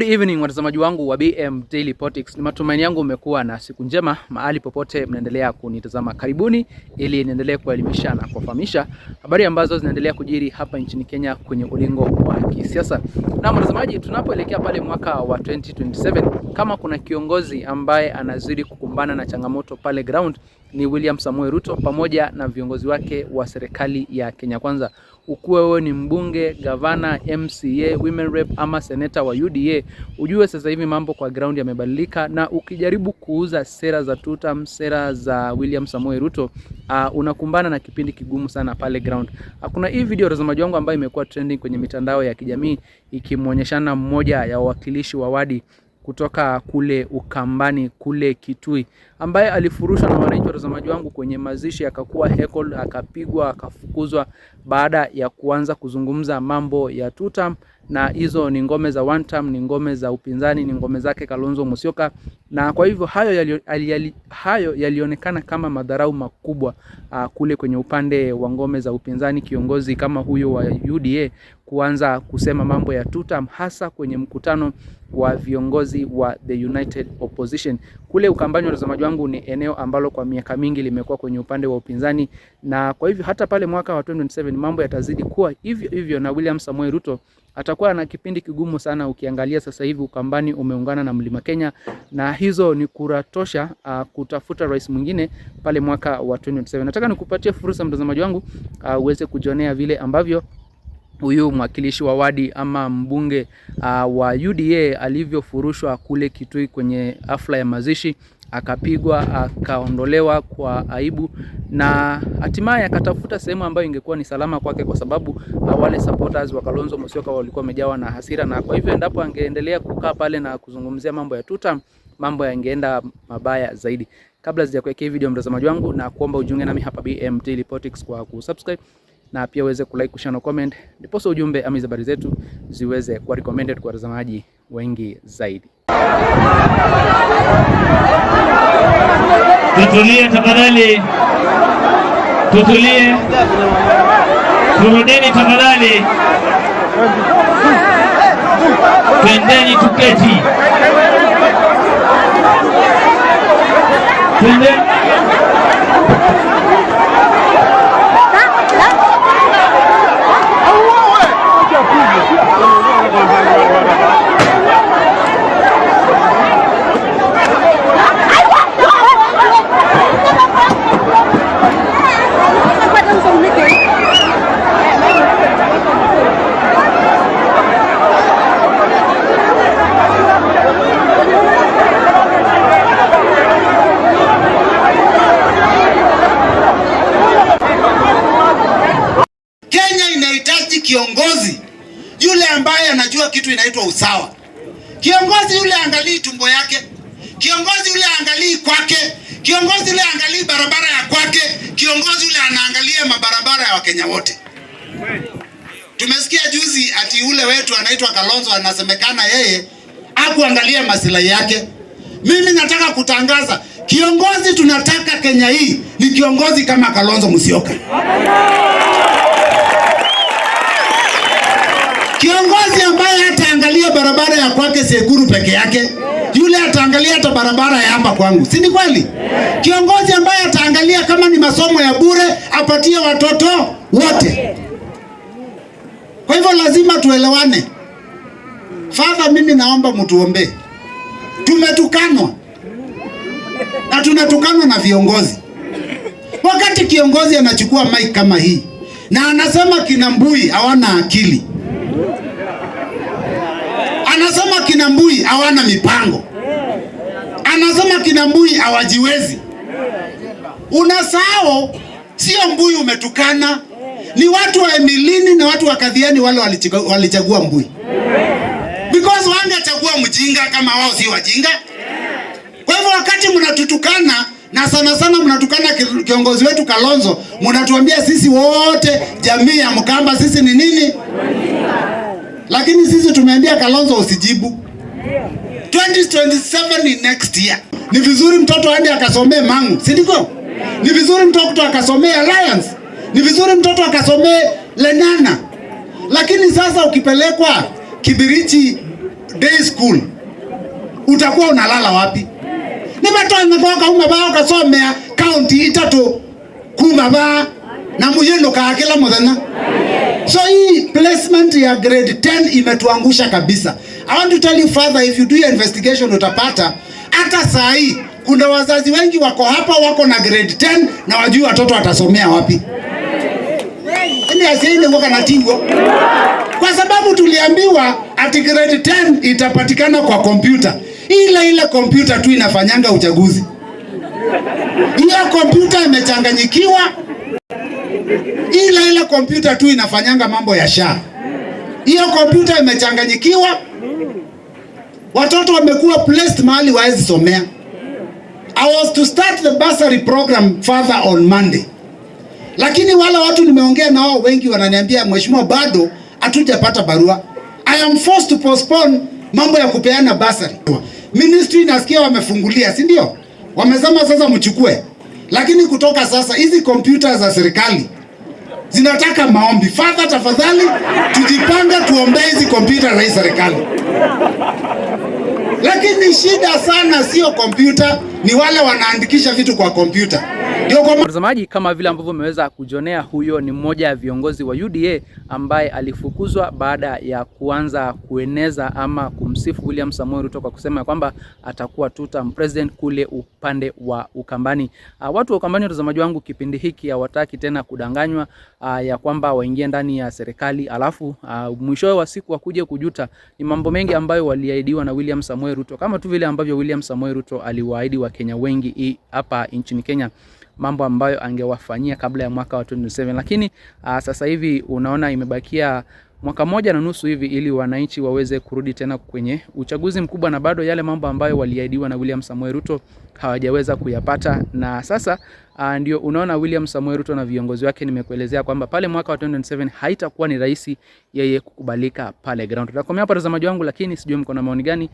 Good evening watazamaji wangu wa BM Daily Politics. Ni matumaini yangu umekuwa na siku njema mahali popote mnaendelea kunitazama. Karibuni ili niendelee kuelimisha na kufahamisha habari ambazo zinaendelea kujiri hapa nchini Kenya kwenye ulingo wa kisiasa. Na mtazamaji, tunapoelekea pale mwaka wa 2027, kama kuna kiongozi ambaye anazidi kukumbana na changamoto pale ground ni William Samoei Ruto pamoja na viongozi wake wa serikali ya Kenya Kwanza. Ukuwe wewe ni mbunge, gavana, MCA, women rep ama senator wa UDA, ujue sasa hivi mambo kwa ground yamebadilika, na ukijaribu kuuza sera za tutam, sera za William Samoei Ruto, unakumbana na kipindi kigumu sana pale ground. Kuna hii video watazamaji wangu ambayo imekuwa trending kwenye mitandao ya kijamii ikimuonyeshana mmoja ya wawakilishi wa wadi kutoka kule Ukambani kule Kitui, ambaye alifurushwa na wananchi watazamaji wangu kwenye mazishi, akakuwa heckle, akapigwa, akafukuzwa baada ya kuanza kuzungumza mambo ya tutam, na hizo ni ngome za one term, ni ngome za upinzani, ni ngome zake Kalonzo Musyoka. Na kwa hivyo hayo yalionekana kama madharau makubwa kule kwenye upande wa ngome za upinzani, kiongozi kama huyo wa UDA kuanza kusema mambo ya tutam, hasa kwenye mkutano wa viongozi wa the United Opposition. Kule Ukambani watazamaji wangu ni eneo ambalo kwa miaka mingi limekuwa kwenye upande wa upinzani, na kwa hivyo hata pale mwaka wa 2027 mambo yatazidi kuwa hivyo hivyo, na William Samoei Ruto atakuwa na kipindi kigumu sana. Ukiangalia sasa hivi Ukambani umeungana na Mlima Kenya, na hizo ni kura tosha kutafuta rais mwingine pale mwaka wa 2027. Nataka nikupatie fursa mtazamaji wangu uweze kujionea vile ambavyo huyu mwakilishi wa wadi ama mbunge wa UDA alivyofurushwa kule Kitui kwenye hafla ya mazishi, akapigwa, akaondolewa kwa aibu, na hatimaye akatafuta sehemu ambayo ingekuwa ni salama kwake, kwa sababu wale supporters wa Kalonzo Musyoka walikuwa wamejawa na hasira, na kwa hivyo endapo angeendelea kukaa pale na kuzungumzia mambo ya tutam, mambo yangeenda mabaya zaidi. Kabla sijakuwekea video mtazamaji wangu, na kuomba ujiunge nami hapa BM Daily Politics kwa kusubscribe, na pia uweze kulike, kushare na comment, ndipo ujumbe ama habari zetu ziweze kuwa recommended kwa watazamaji wengi zaidi. Tutulie tafadhali, tutulie, turudeni tafadhali, twendeni tuketi, twendeni. Kiongozi yule ambaye anajua kitu inaitwa usawa. Kiongozi yule angalii tumbo yake. Kiongozi yule angalii kwake. Kiongozi yule angalii barabara ya kwake. Kiongozi yule anaangalia mabarabara ya Wakenya wote. Tumesikia juzi ati ule wetu anaitwa Kalonzo anasemekana yeye hakuangalia maslahi yake. Mimi nataka kutangaza kiongozi tunataka Kenya hii ni kiongozi kama Kalonzo Musyoka. Kiongozi ambaye ataangalia barabara ya kwake Sekuru peke yake, yule ataangalia hata barabara ya hapa kwangu. Si ni kweli? Kiongozi ambaye ataangalia kama ni masomo ya bure apatie watoto wote. Kwa hivyo lazima tuelewane. Father, mimi naomba mtuombe. Tumetukanwa. Na tunatukanwa na viongozi. Wakati kiongozi anachukua mic kama hii na anasema kina Mbui hawana akili, anasema kina Mbui hawana mipango, anasema kina Mbui hawajiwezi, unasahau sio Mbui umetukana, ni watu wa Emilini na watu wa Kadhiani wale walichagua Mbui, because wangechagua mjinga kama wao si wajinga. Kwa hivyo wakati mnatutukana, na sana sana mnatukana kiongozi wetu Kalonzo, mnatuambia sisi wote jamii ya Mkamba sisi ni nini? Lakini sisi tumeambia Kalonzo usijibu. 2027 ni next year. Ni vizuri mtoto aende akasomee Mangu, si ndivyo? Ni vizuri mtoto akasomee Alliance. Ni vizuri mtoto akasomee Lenana. Lakini sasa ukipelekwa Kibirichi day school, utakuwa unalala wapi? Ni watu wanatoka umebao kasomea county itatu kumaba na muyendo ka kila mudhana. So hii placement ya grade 10 imetuangusha kabisa. I want to tell you further, if you do your investigation utapata hata saa hii kuna wazazi wengi wako hapa wako na grade 10 na wajui watoto watasomea wapi. Ni asiende ngoka na tingo. Kwa sababu tuliambiwa ati grade 10 itapatikana kwa kompyuta. Ile kompyuta tu inafanyanga uchaguzi. Hiyo kompyuta imechanganyikiwa. Ile kompyuta tu inafanyanga mambo ya SHA. Hiyo kompyuta imechanganyikiwa. Watoto wamekuwa placed mahali waezi somea. I was to start the bursary program further on Monday. Lakini wale watu nimeongea nao wengi wananiambia mheshimiwa bado hatujapata barua. I am forced to postpone mambo ya kupeana bursary. Ministry nasikia wamefungulia, si ndio? Wamesema sasa mchukue. Lakini kutoka sasa hizi kompyuta za serikali zinataka maombi. Father, tafadhali tujipanga tuombee hizi kompyuta za serikali. Lakini shida sana sio kompyuta, ni wale wanaandikisha vitu kwa kompyuta. Watazamaji, kama vile ambavyo umeweza kujionea, huyo ni mmoja ya viongozi wa UDA ambaye alifukuzwa baada ya kuanza kueneza ama kumsifu William Samoei Ruto kwa kusema kwamba atakuwa two-term president kule upande wa Ukambani. Watu wa Ukambani, watazamaji wangu, kipindi hiki hawataki tena kudanganywa ya kwamba waingie ndani ya serikali alafu mwisho wa siku wakuje kujuta. Ni mambo mengi ambayo waliahidiwa na William Samoei Ruto, kama tu vile ambavyo William Samoei Ruto aliwaahidi wa Kenya wengi hapa nchini Kenya mambo ambayo angewafanyia kabla ya mwaka wa 2027. Lakini sasa hivi unaona imebakia mwaka moja na nusu hivi ili wananchi waweze kurudi tena kwenye uchaguzi mkubwa, na bado yale mambo ambayo waliahidiwa na William Samoei Ruto hawajaweza kuyapata. Na sasa ndio unaona William Samoei Ruto na viongozi wake, nimekuelezea kwamba pale mwaka wa 2027 haitakuwa ni rahisi yeye kukubalika pale ground. Tutakomea hapa watazamaji wangu, lakini sijui mko na maoni gani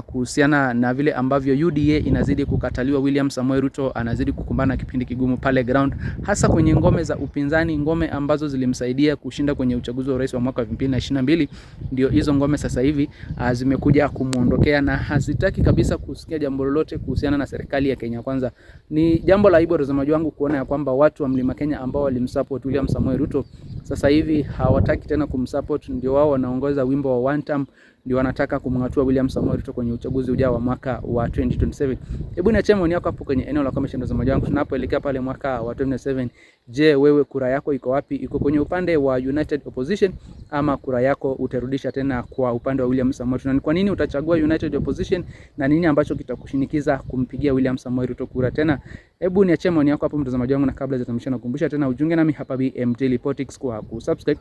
kuhusiana na vile ambavyo UDA inazidi kukataliwa. William Samoei Ruto anazidi kukumbana na kipindi kigumu pale ground, hasa kwenye ngome za upinzani, ngome ambazo zilimsaidia kushinda kwenye uchaguzi wa rais wa mwaka 2022. Ndio hizo ngome sasa hivi zimekuja kumuondokea na hazitaki kabisa kusikia jambo lolote kuhusiana na serikali ya Kenya Kwanza. Ni jambo la aibu watazamaji wangu kuona ya kwamba watu wa Mlima Kenya ambao walimsupport William Samoei Ruto sasa hivi hawataki tena kumsupport. Ndio wao wanaongoza wimbo wa one term, ndio wanataka kumngatua William Samoei Ruto kwenye uchaguzi ujao wa mwaka wa 2027. Hebu niachie maoni yako hapo kwenye eneo la comment watazamaji wangu, tunapoelekea pale mwaka wa 2027. Je, wewe kura yako iko wapi? Iko kwenye upande wa United Opposition ama kura yako utarudisha tena kwa upande wa William Samoei Ruto? Na kwa nini utachagua United Opposition na nini ambacho kitakushinikiza kumpigia William Samoei Ruto kura tena? Hebu niachie maoni yako hapo mtazamaji wangu, na kabla sijatamsha na kukumbusha tena ujunge nami hapa BM Daily Politics kwa kusubscribe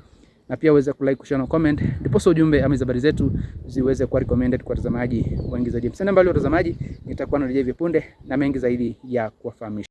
na pia uweze kulike, kushare na comment, ndipo ujumbe ama habari zetu ziweze kuwa recommended kwa watazamaji wengi zaidi. Msende mbali watazamaji, nitakuwa narejea hivi punde na mengi zaidi ya kuwafahamisha.